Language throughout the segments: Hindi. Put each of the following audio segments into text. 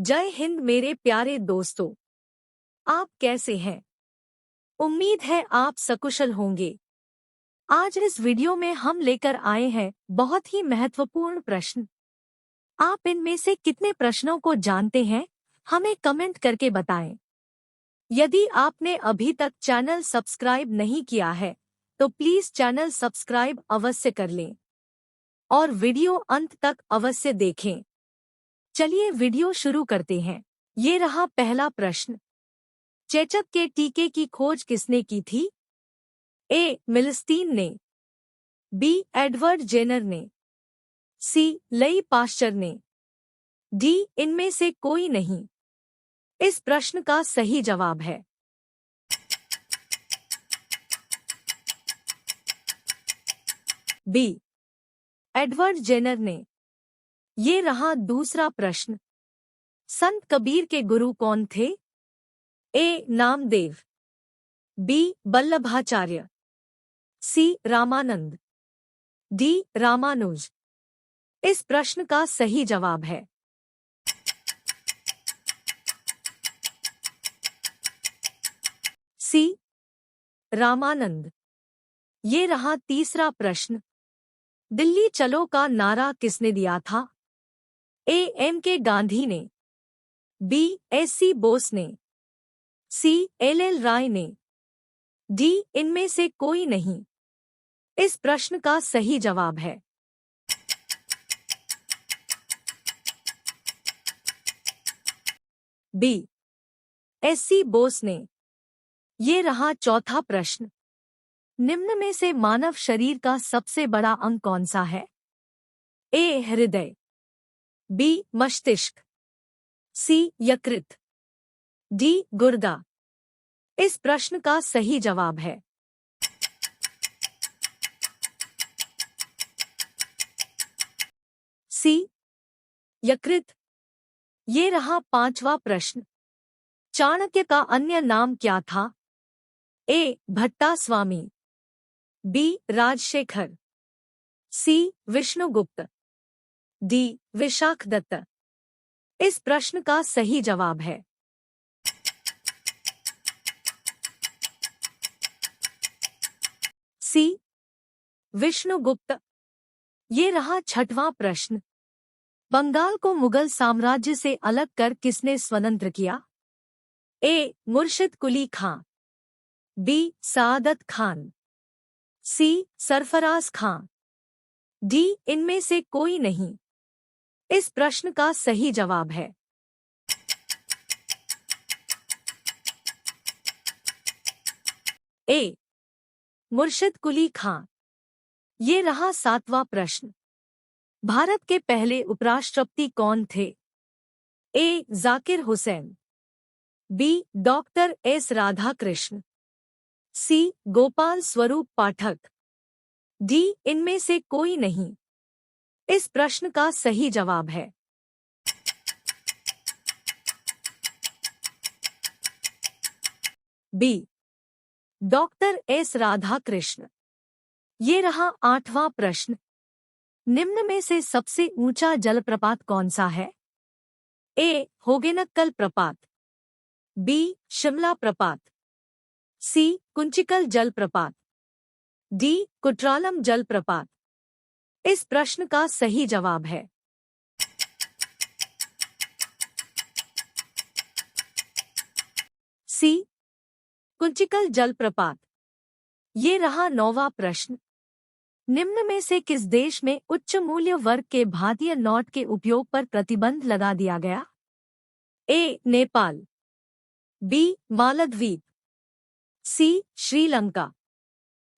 जय हिंद मेरे प्यारे दोस्तों। आप कैसे हैं? उम्मीद है आप सकुशल होंगे। आज इस वीडियो में हम लेकर आए हैं बहुत ही महत्वपूर्ण प्रश्न। आप इनमें से कितने प्रश्नों को जानते हैं, हमें कमेंट करके बताएं। यदि आपने अभी तक चैनल सब्सक्राइब नहीं किया है तो प्लीज चैनल सब्सक्राइब अवश्य कर लें और वीडियो अंत तक अवश्य देखें। चलिए वीडियो शुरू करते हैं। ये रहा पहला प्रश्न। चेचक के टीके की खोज किसने की थी? ए. मिलस्टीन ने, बी. एडवर्ड जेनर ने, सी. लई पाश्चर ने, डी. इनमें से कोई नहीं। इस प्रश्न का सही जवाब है बी. एडवर्ड जेनर ने। ये रहा दूसरा प्रश्न। संत कबीर के गुरु कौन थे? ए. नामदेव, बी. वल्लभाचार्य, सी. रामानंद, डी. रामानुज। इस प्रश्न का सही जवाब है सी. रामानंद। ये रहा तीसरा प्रश्न। दिल्ली चलो का नारा किसने दिया था? ए. एम के गांधी ने, बी. एस सी बोस ने, सी. एल एल राय ने, डी. इनमें से कोई नहीं। इस प्रश्न का सही जवाब है बी. एस सी बोस ने। ये रहा चौथा प्रश्न। निम्न में से मानव शरीर का सबसे बड़ा अंग कौन सा है? ए. हृदय, बी. मस्तिष्क, सी. यकृत, डी. गुर्दा। इस प्रश्न का सही जवाब है सी. यकृत। ये रहा पांचवा प्रश्न। चाणक्य का अन्य नाम क्या था? ए. भट्टा स्वामी, बी. राजशेखर, सी. विष्णुगुप्त, डी. विशाखदत्त। इस प्रश्न का सही जवाब है सी. विष्णुगुप्त। ये रहा छठवां प्रश्न। बंगाल को मुगल साम्राज्य से अलग कर किसने स्वतंत्र किया? ए. मुर्शिद कुली खां, बी. सआदत खान, सी. सरफराज खां, डी. इनमें से कोई नहीं। इस प्रश्न का सही जवाब है ए. मुर्शिद कुली खां। ये रहा सातवां प्रश्न। भारत के पहले उपराष्ट्रपति कौन थे? A. Zakir Hussain, B. Doctor S Radhakrishna, C. Gopal Swarup Pathak, D. इनमें से कोई नहीं। इस प्रश्न का सही जवाब है बी. Doctor S Radhakrishna. ये रहा आठवां प्रश्न। निम्न में से सबसे ऊंचा जलप्रपात कौन सा है? ए. होगेनक्कल प्रपात, बी. शिमला प्रपात, सी. कुंचिकल जलप्रपात, डी. कुट्रालम जलप्रपात। इस प्रश्न का सही जवाब है सी. कुंचिकल जलप्रपात। ये रहा नौवां प्रश्न। निम्न में से किस देश में उच्च मूल्य वर्ग के भारतीय नोट के उपयोग पर प्रतिबंध लगा दिया गया? ए. नेपाल, बी. मालदीव, सी. श्रीलंका,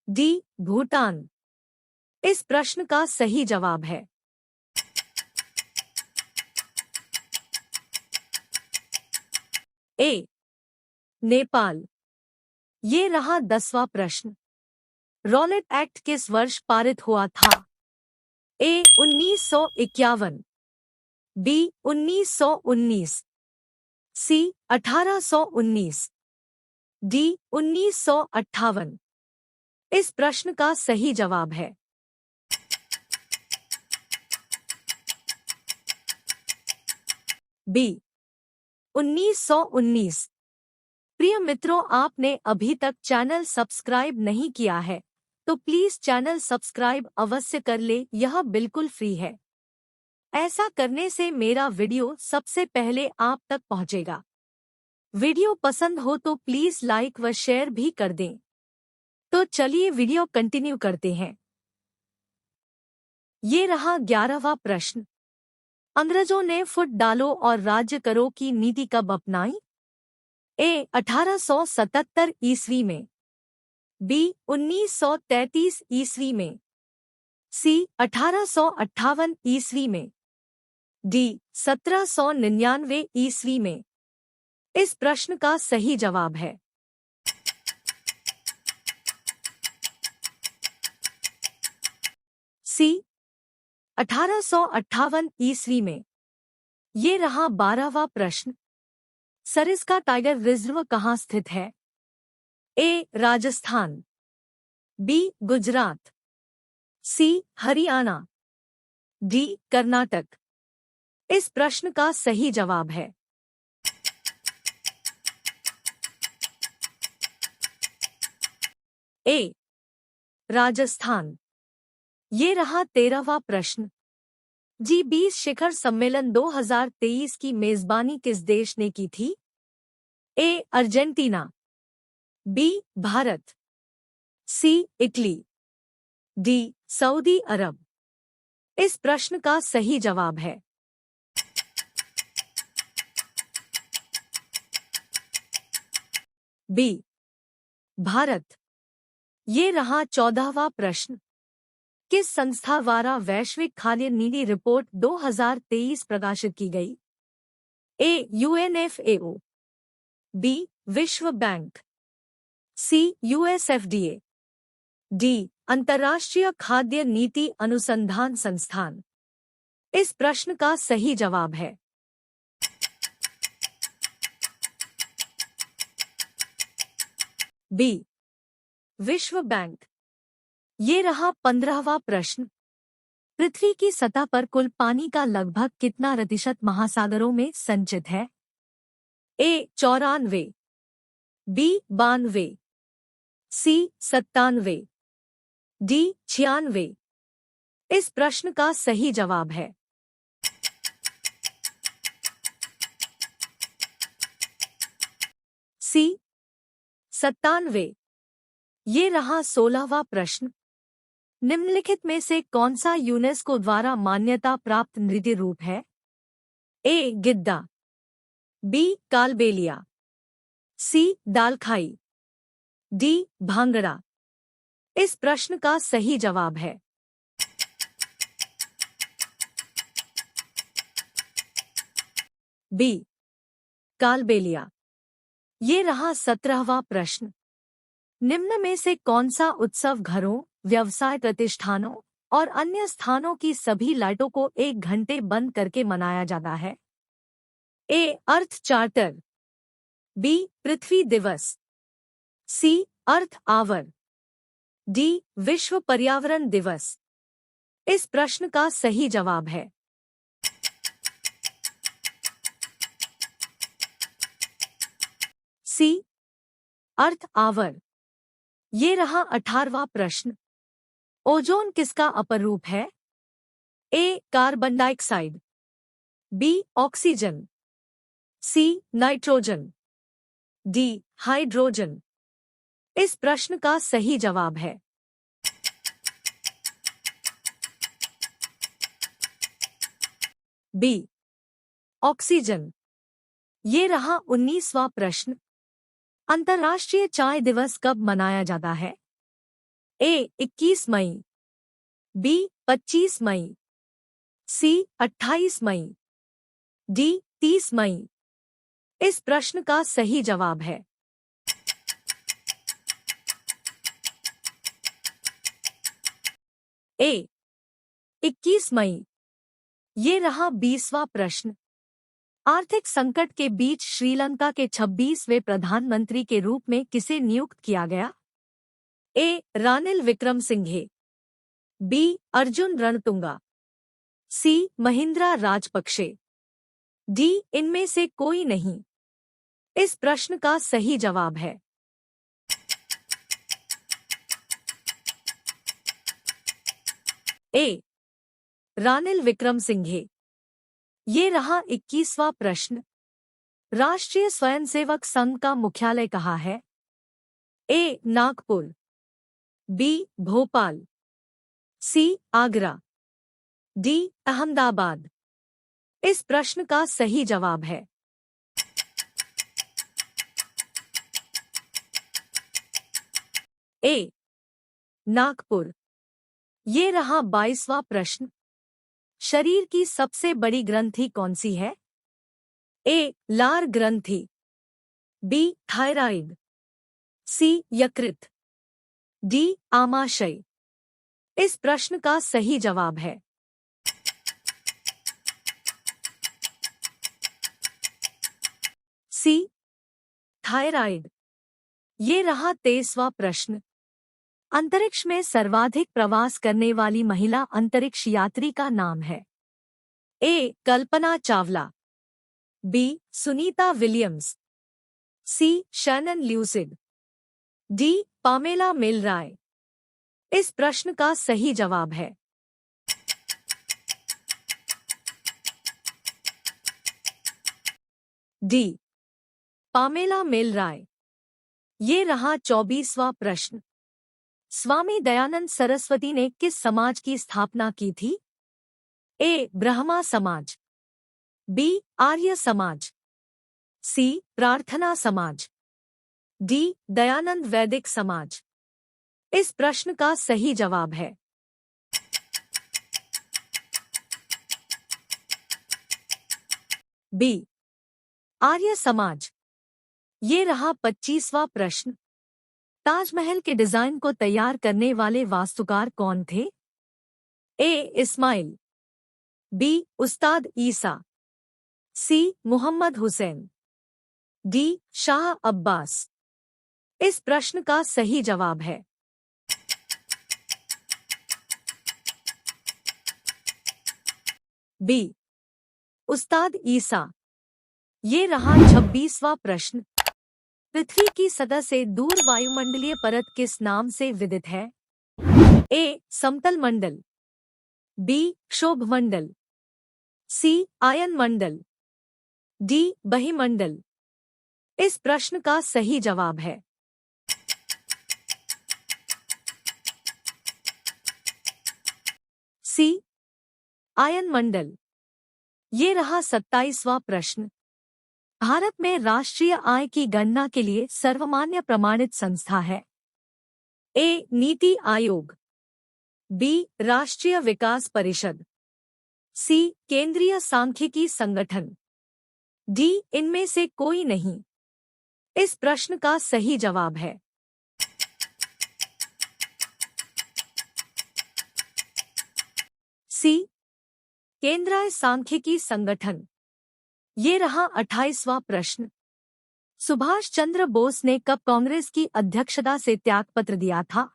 डी. भूटान। इस प्रश्न का सही जवाब है ए. नेपाल। ये रहा 10वां प्रश्न। रॉलेट एक्ट किस वर्ष पारित हुआ था? ए. 1951, बी. 1919, सी. 1819, डी. 1958। इस प्रश्न का सही जवाब है बी. 1919। प्रिय मित्रों, आपने अभी तक चैनल सब्सक्राइब नहीं किया है तो प्लीज चैनल सब्सक्राइब अवश्य कर ले, यह बिल्कुल फ्री है। ऐसा करने से मेरा वीडियो सबसे पहले आप तक पहुंचेगा। वीडियो पसंद हो तो प्लीज लाइक व शेयर भी कर दें। तो चलिए वीडियो कंटिन्यू करते हैं। ये रहा 11वां प्रश्न। अंग्रेजों ने फुट डालो और राज्य करो की नीति कब अपनाई? ए 1877 ईस्वी में, बी 1933 ईस्वी में, सी 1858 ईस्वी में, डी 1799 ईस्वी में। इस प्रश्न का सही जवाब है सी 1858 ईस्वी में। ये रहा 12वां प्रश्न। सरिस्का टाइगर रिजर्व कहाँ स्थित है? ए राजस्थान, बी गुजरात, सी हरियाणा, डी कर्नाटक। इस प्रश्न का सही जवाब है ए राजस्थान। ये रहा 13वां प्रश्न। G20 शिखर सम्मेलन 2023 की मेजबानी किस देश ने की थी? ए अर्जेंटीना, बी भारत, सी इटली, डी सऊदी अरब। इस प्रश्न का सही जवाब है बी भारत। ये रहा 14वां प्रश्न। किस संस्था द्वारा वैश्विक खाद्य नीति रिपोर्ट 2023 प्रकाशित की गई? ए UNFAO, बी विश्व बैंक, सी USFDA, डी अंतर्राष्ट्रीय खाद्य नीति अनुसंधान संस्थान। इस प्रश्न का सही जवाब है बी विश्व बैंक। ये रहा 15वां प्रश्न। पृथ्वी की सतह पर कुल पानी का लगभग कितना प्रतिशत महासागरों में संचित है? ए 94, बी 92, सी 97, डी 96। इस प्रश्न का सही जवाब है सी 97। ये रहा 16वां प्रश्न। निम्नलिखित में से कौन सा यूनेस्को द्वारा मान्यता प्राप्त नृत्य रूप है? ए गिद्दा, बी कालबेलिया, सी दालखाई, डी भांगड़ा। इस प्रश्न का सही जवाब है बी कालबेलिया। ये रहा 17वां प्रश्न। निम्न में से कौन सा उत्सव घरों, व्यवसाय प्रतिष्ठानों और अन्य स्थानों की सभी लाइटों को 1 घंटे बंद करके मनाया जाता है? ए अर्थ चार्टर, बी पृथ्वी दिवस, सी अर्थ आवर, डी विश्व पर्यावरण दिवस। इस प्रश्न का सही जवाब है सी अर्थ आवर। ये रहा 18वां प्रश्न। ओजोन किसका अपर रूप है? A carbon dioxide, B oxygen, C nitrogen, D hydrogen. इस प्रश्न का सही जवाब है बी ऑक्सीजन। ये रहा 19वां प्रश्न। अंतर्राष्ट्रीय चाय दिवस कब मनाया जाता है? ए 21 मई, बी 25 मई, सी 28 मई, डी 30 मई। इस प्रश्न का सही जवाब है ए 21 मई। ये रहा 20वां प्रश्न। आर्थिक संकट के बीच श्रीलंका के 26वें प्रधानमंत्री के रूप में किसे नियुक्त किया गया? ए रानिल विक्रमसिंघे, बी अर्जुन रणतुंगा, सी महिंद्रा राजपक्षे, डी इनमें से कोई नहीं। इस प्रश्न का सही जवाब है ए रानिल विक्रमसिंघे। ये रहा 21वां प्रश्न। राष्ट्रीय स्वयंसेवक संघ का मुख्यालय कहाँ है? ए नागपुर, बी भोपाल, सी आगरा, डी अहमदाबाद। इस प्रश्न का सही जवाब है ए नागपुर। ये रहा 22वां प्रश्न। शरीर की सबसे बड़ी ग्रंथि कौन सी है? ए लार ग्रंथि, बी थायराइड, सी यकृत, डी आमाशय। इस प्रश्न का सही जवाब है सी थायराइड। ये रहा 23वां प्रश्न। अंतरिक्ष में सर्वाधिक प्रवास करने वाली महिला अंतरिक्ष यात्री का नाम है? A Kalpana Chawla, B Sunita Williams, C Shannon Lucid, D Pamela Melroy. इस प्रश्न का सही जवाब है डी पामेला मिलरॉय। ये रहा 24वां प्रश्न। स्वामी दयानंद सरस्वती ने किस समाज की स्थापना की थी? ए ब्रह्मा समाज, बी आर्य समाज, सी प्रार्थना समाज, डी दयानंद वैदिक समाज। इस प्रश्न का सही जवाब है बी आर्य समाज। ये रहा 25वां प्रश्न। ताजमहल के डिजाइन को तैयार करने वाले वास्तुकार कौन थे? ए इस्माइल, बी उस्ताद ईसा, सी मुहम्मद हुसैन, डी शाह अब्बास। इस प्रश्न का सही जवाब है बी उस्ताद ईसा। ये रहा 26वां प्रश्न। पृथ्वी की सतह से दूर वायुमंडलीय परत किस नाम से विदित है? ए समतल मंडल, बी क्षोभ मंडल, सी आयन मंडल, डी बहिमंडल। इस प्रश्न का सही जवाब है सी आयन मंडल। ये रहा 27वां प्रश्न। भारत में राष्ट्रीय आय की गणना के लिए सर्वमान्य प्रमाणित संस्था है? ए नीति आयोग, बी राष्ट्रीय विकास परिषद, सी केंद्रीय सांख्यिकी संगठन, डी इनमें से कोई नहीं। इस प्रश्न का सही जवाब है सी केंद्रीय सांख्यिकी संगठन। ये रहा 28वां प्रश्न। सुभाष चंद्र बोस ने कब कांग्रेस की अध्यक्षता से त्यागपत्र दिया था?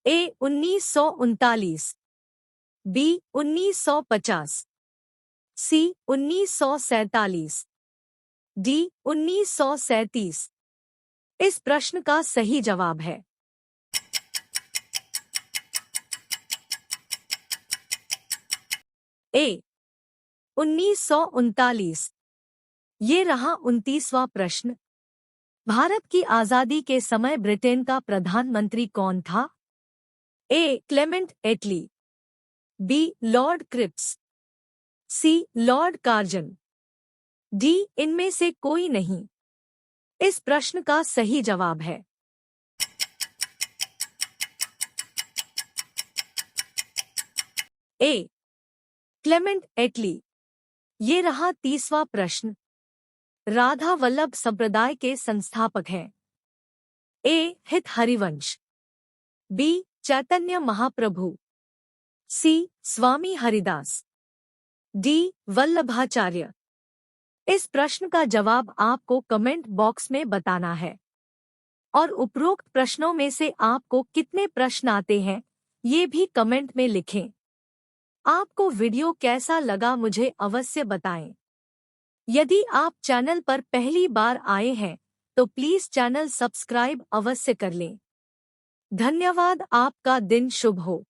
ए 1939, बी 1950, सी 1947, डी 1937। इस प्रश्न का सही जवाब है ए 1939। ये रहा 29वां प्रश्न। भारत की आजादी के समय ब्रिटेन का प्रधानमंत्री कौन था? ए क्लेमेंट एटली, बी लॉर्ड क्रिप्स, सी लॉर्ड कार्जन, डी इनमें से कोई नहीं। इस प्रश्न का सही जवाब है ए क्लेमेंट एटली। ये रहा 30वां प्रश्न। राधा वल्लभ संप्रदाय के संस्थापक हैं? ए हित हरिवंश, बी चैतन्य महाप्रभु, सी स्वामी हरिदास, डी वल्लभाचार्य। इस प्रश्न का जवाब आपको कमेंट बॉक्स में बताना है। और उपरोक्त प्रश्नों में से आपको कितने प्रश्न आते हैं ये भी कमेंट में लिखें। आपको वीडियो कैसा लगा मुझे अवश्य बताएं। यदि आप चैनल पर पहली बार आए हैं तो प्लीज चैनल सब्सक्राइब अवश्य कर लें। धन्यवाद। आपका दिन शुभ हो।